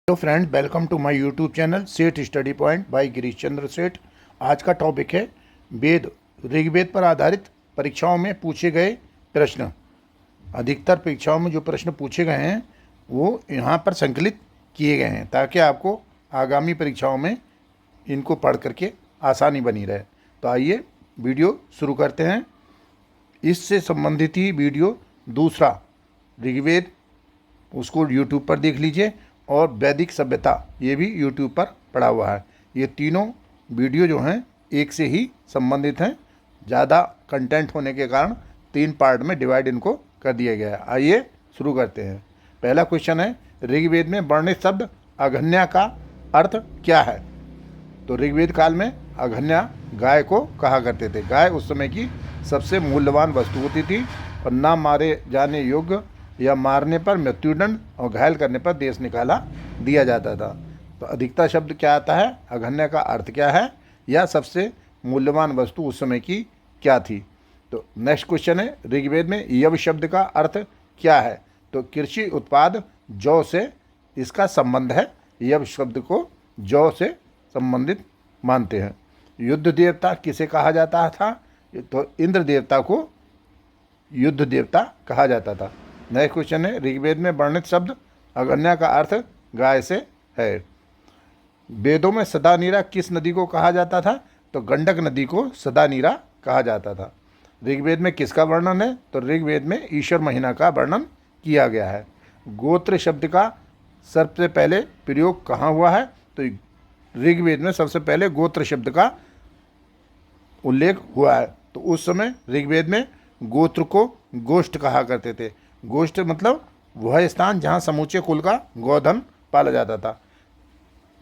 Hello friend, welcome to my YouTube channel Seth study point by Girish Chandra Seth. आज का topic है वेद। ऋग्वेद पर आधारित परीक्षाओं में पूछे गए प्रश्न। अधिकतर परीक्षाओं में जो प्रश्न पूछे गए हैं वो यहाँ पर संकलित किए गए हैं ताकि आपको आगामी परीक्षाओं में इनको पढ़ करके आसानी बनी रहे। तो आइए वीडियो शुरू करते हैं। इससे संबंधित ही वीडियो दूसरा ऋग्वेद, उसको यूट्यूब पर देख लीजिए, और वैदिक सभ्यता ये भी यूट्यूब पर पड़ा हुआ है। ये तीनों वीडियो जो हैं एक से ही संबंधित हैं। ज़्यादा कंटेंट होने के कारण 3 पार्ट में डिवाइड इनको कर दिया गया है। आइए शुरू करते हैं। पहला क्वेश्चन है, ऋग्वेद में वर्णित शब्द अघन्या का अर्थ क्या है? तो ऋग्वेद काल में अघन्या गाय को कहा करते थे। गाय उस समय की सबसे मूल्यवान वस्तु होती थी और ना मारे जाने योग्य या मारने पर मृत्युदंड और घायल करने पर देश निकाला दिया जाता था। तो अधिकता शब्द क्या आता है, अघन्या का अर्थ क्या है, या सबसे मूल्यवान वस्तु उस समय की क्या थी? तो नेक्स्ट क्वेश्चन है, ऋग्वेद में यव शब्द का अर्थ क्या है? तो कृषि उत्पाद जौ से इसका संबंध है। यव शब्द को जौ से संबंधित मानते हैं। युद्ध देवता किसे कहा जाता था? तो इंद्र देवता को युद्ध देवता कहा जाता था। नेक्स्ट क्वेश्चन है, ऋग्वेद में वर्णित शब्द अघन्या का अर्थ गाय से है। वेदों में सदानीरा किस नदी को कहा जाता था? तो गंडक नदी को सदानीरा कहा जाता था। ऋग्वेद में किसका वर्णन है? तो ऋग्वेद में ईश्वर महीना का वर्णन किया गया है। गोत्र शब्द का सबसे पहले प्रयोग कहाँ हुआ है? तो ऋग्वेद में सबसे पहले गोत्र शब्द का उल्लेख हुआ है। तो उस समय ऋग्वेद में गोत्र को गोष्ठ कहा करते थे। गोष्ठ मतलब वह स्थान जहाँ समूचे कुल का गोधन पाला जाता था,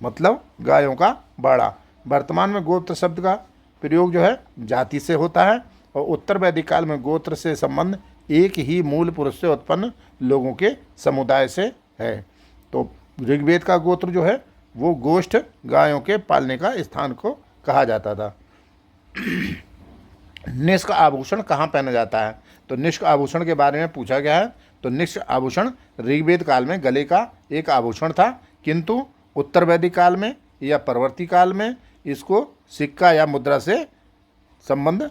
मतलब गायों का बाड़ा। वर्तमान में गोत्र शब्द का प्रयोग जो है जाति से होता है, और उत्तर वैदिक काल में गोत्र से संबंध एक ही मूल पुरुष से उत्पन्न लोगों के समुदाय से है। तो ऋग्वेद का गोत्र जो है वो गोष्ठ, गायों के पालने का स्थान को कहा जाता था। निष्क आभूषण कहाँ पहना जाता है? तो निष्क आभूषण के बारे में पूछा गया है। तो निष्क आभूषण ऋग्वेद काल में गले का एक आभूषण था, किंतु उत्तर वैदिक काल में या परवर्ती काल में इसको सिक्का या मुद्रा से संबंध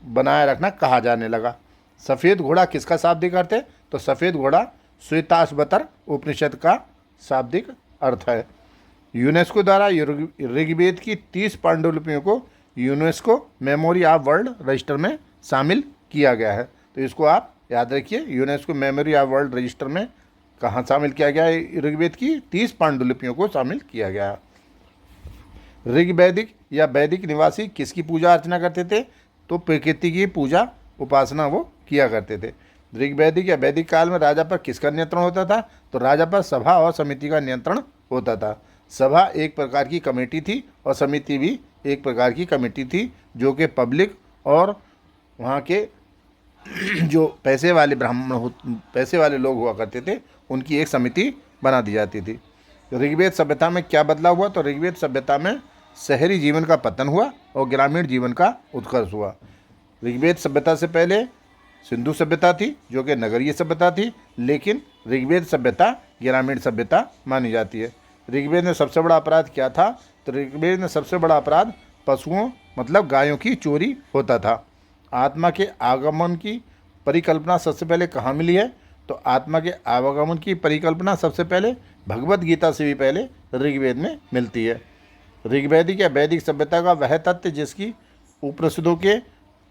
बनाए रखना कहा जाने लगा। सफ़ेद घोड़ा किसका शाब्दिक अर्थ है? तो सफ़ेद घोड़ा श्वेताश्वतर उपनिषद का शाब्दिक अर्थ है। यूनेस्को द्वारा ऋग्वेद की 30 पांडुलिपियों को UNESCO memory of world register में शामिल किया गया है। तो इसको आप याद रखिए, UNESCO memory of world register में कहाँ शामिल किया गया है? ऋग्वेद की 30 पांडुलिपियों को शामिल किया गया है। ऋग्वैदिक या वैदिक निवासी किसकी पूजा अर्चना करते थे? तो प्रकृति की पूजा उपासना वो किया करते थे। ऋग्वैदिक या वैदिक काल में राजा पर किसका नियंत्रण होता था? तो राजा पर सभा और समिति का नियंत्रण होता था। सभा एक प्रकार की कमेटी थी और समिति भी एक प्रकार की कमेटी थी, जो कि पब्लिक और वहाँ के जो पैसे वाले लोग हुआ करते थे, उनकी एक समिति बना दी जाती थी। ऋग्वेद सभ्यता में क्या बदलाव हुआ? तो ऋग्वेद सभ्यता में शहरी जीवन का पतन हुआ और ग्रामीण जीवन का उत्कर्ष हुआ। ऋग्वेद सभ्यता से पहले सिंधु सभ्यता थी, जो कि नगरीय सभ्यता थी, लेकिन ऋग्वेद सभ्यता ग्रामीण सभ्यता मानी जाती है। ऋग्वेद में सबसे बड़ा अपराध क्या था? तो ऋग्वेद में सबसे बड़ा अपराध पशुओं मतलब गायों की चोरी होता था। आत्मा के आगमन की परिकल्पना सबसे पहले कहाँ मिली है? तो आत्मा के आवागमन की परिकल्पना सबसे पहले भगवत गीता से भी पहले ऋग्वेद में मिलती है। ऋग्वैदिक या वैदिक सभ्यता का वह तथ्य जिसकी उपनिषदों के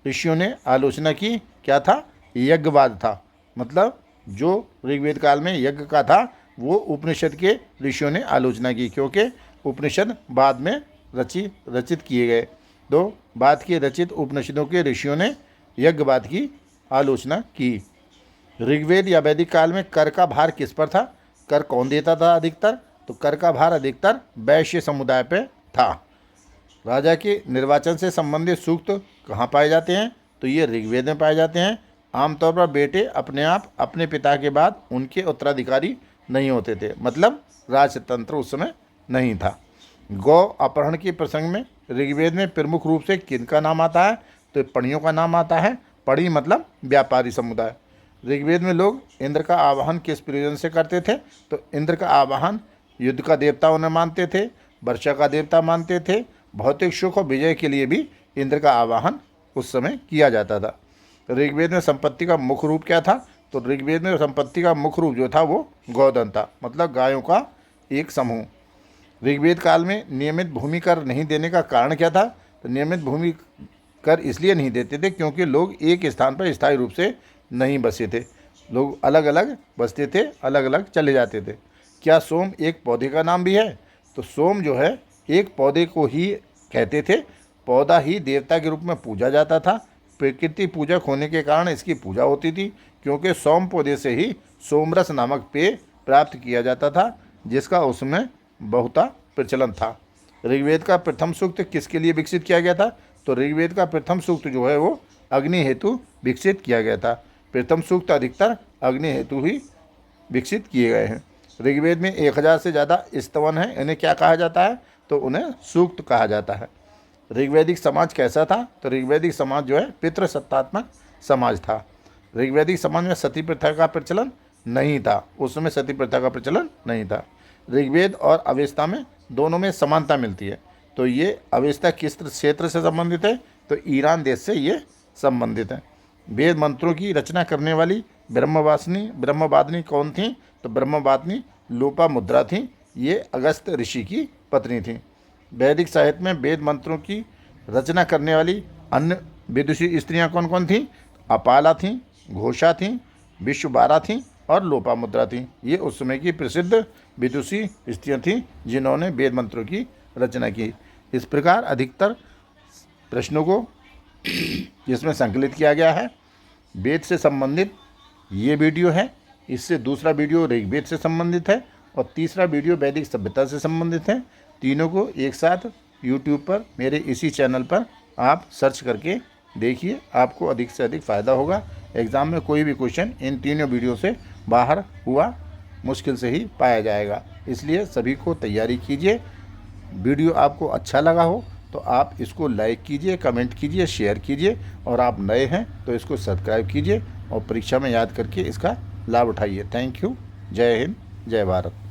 ऋषियों ने आलोचना की क्या था? यज्ञवाद था। मतलब जो ऋग्वेद काल में यज्ञ का था वो उपनिषद के ऋषियों ने आलोचना की, क्योंकि उपनिषद बाद में रचित किए गए। तो बाद के रचित उपनिषदों के ऋषियों ने यज्ञवाद की आलोचना की। ऋग्वेद या वैदिक काल में कर का भार किस पर था? कर कौन देता था अधिकतर? तो कर का भार अधिकतर वैश्य समुदाय पे था। राजा के निर्वाचन से संबंधित सूक्त कहाँ पाए जाते हैं? तो ये ऋग्वेद में पाए जाते हैं। आमतौर पर बेटे अपने आप अपने पिता के बाद उनके उत्तराधिकारी नहीं होते थे, मतलब राजतंत्र उस समय नहीं था। गौ अपहरण के प्रसंग में ऋग्वेद में प्रमुख रूप से किनका नाम आता है? तो पढ़ियों का नाम आता है। पढ़ी मतलब व्यापारी समुदाय। ऋग्वेद में लोग इंद्र का आवाहन किस प्रयोजन से करते थे? तो इंद्र का आवाहन युद्ध का देवता उन्हें मानते थे, वर्षा का देवता मानते थे। भौतिक सुख और विजय के लिए भी इंद्र का आवाहन उस समय किया जाता था। ऋग्वेद में संपत्ति का मुख्य रूप क्या था? तो ऋग्वेद में संपत्ति का मुख्य रूप जो था वो गोधन था, मतलब गायों का एक समूह। ऋग्वेद काल में नियमित भूमि कर नहीं देने का कारण क्या था? तो नियमित भूमि कर इसलिए नहीं देते थे क्योंकि लोग एक स्थान पर स्थायी रूप से नहीं बसे थे, लोग अलग अलग बसते थे, अलग अलग चले जाते थे। क्या सोम एक पौधे का नाम भी है? तो सोम जो है एक पौधे को ही कहते थे, पौधा ही देवता के रूप में पूजा जाता था। प्रकृति पूजक होने के कारण इसकी पूजा होती थी, क्योंकि सोम पौधे से ही सोमरस नामक पेय प्राप्त किया जाता था, जिसका उसमें बहुता प्रचलन था। ऋग्वेद का प्रथम सूक्त किसके लिए विकसित किया गया था? तो ऋग्वेद का प्रथम सूक्त जो है वो अग्नि हेतु विकसित किया गया था। प्रथम सूक्त अधिकतर अग्नि हेतु ही विकसित किए गए हैं। ऋग्वेद में 1000 से ज़्यादा स्तवन हैं, इन्हें क्या कहा जाता है? तो उन्हें सूक्त कहा जाता है। ऋग्वैदिक समाज कैसा था? तो ऋग्वैदिक समाज जो है पितृसत्तात्मक समाज था। ऋग्वैदिक समाज में सती प्रथा का प्रचलन नहीं था, उस समय सती प्रथा का प्रचलन नहीं था। ऋग्वेद और अवेस्ता में दोनों में समानता मिलती है। तो ये अवेस्ता किस क्षेत्र से संबंधित है? तो ईरान देश से ये संबंधित है। वेद मंत्रों की रचना करने वाली ब्रह्मवादिनी कौन थी? तो ब्रह्मवादिनी लोपामुद्रा थी, ये अगस्त ऋषि की पत्नी थी। वैदिक साहित्य में वेद मंत्रों की रचना करने वाली अन्य विदुषी स्त्रियां कौन कौन थीं? अपाला थीं, घोषा थीं, विश्वबारा थीं और लोपामुद्रा थीं। ये उस समय की प्रसिद्ध विदुषी स्त्रियां थीं जिन्होंने वेद मंत्रों की रचना की। इस प्रकार अधिकतर प्रश्नों को जिसमें संकलित किया गया है। वेद से संबंधित ये वीडियो है, इससे दूसरा वीडियो ऋग्वेद से संबंधित है और तीसरा वीडियो वैदिक सभ्यता से संबंधित है। तीनों को एक साथ यूट्यूब पर मेरे इसी चैनल पर आप सर्च करके देखिए, आपको अधिक से अधिक फ़ायदा होगा। एग्ज़ाम में कोई भी क्वेश्चन इन तीनों वीडियो से बाहर हुआ मुश्किल से ही पाया जाएगा, इसलिए सभी को तैयारी कीजिए। वीडियो आपको अच्छा लगा हो तो आप इसको लाइक कीजिए, कमेंट कीजिए, शेयर कीजिए और आप नए हैं तो इसको सब्सक्राइब कीजिए और परीक्षा में याद करके इसका लाभ उठाइए। Thank you. जय हिंद, जय भारत।